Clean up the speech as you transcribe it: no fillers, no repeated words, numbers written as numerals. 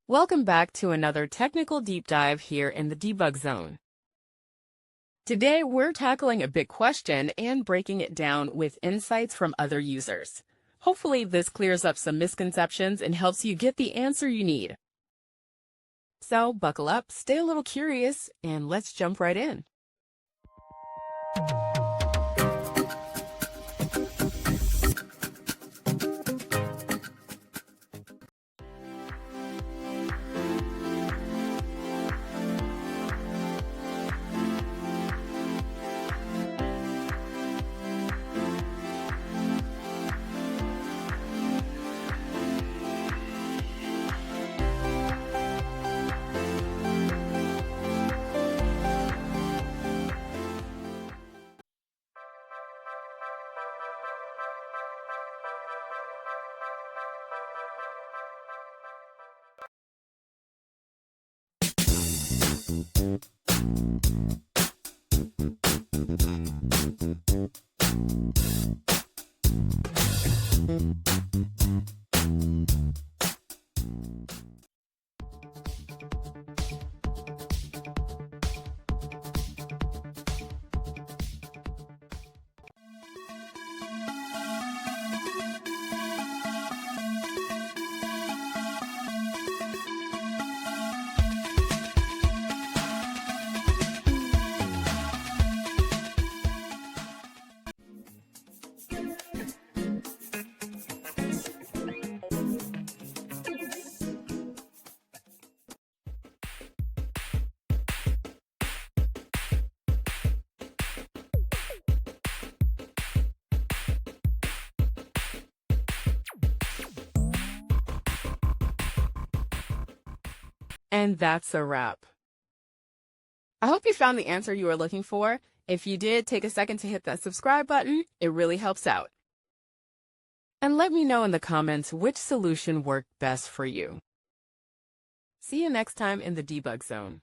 Welcome back to another technical deep dive here in the debug zone. Today, we're tackling a big question and breaking it down with insights from other users. Hopefully, this clears up some misconceptions and helps you get the answer you need. So, buckle up, stay a little curious, and let's jump right in. And that's a wrap. I hope you found the answer you were looking for. If you did, take a second to hit that subscribe button. It really helps out. And let me know in the comments which solution worked best for you. See you next time in the debug zone.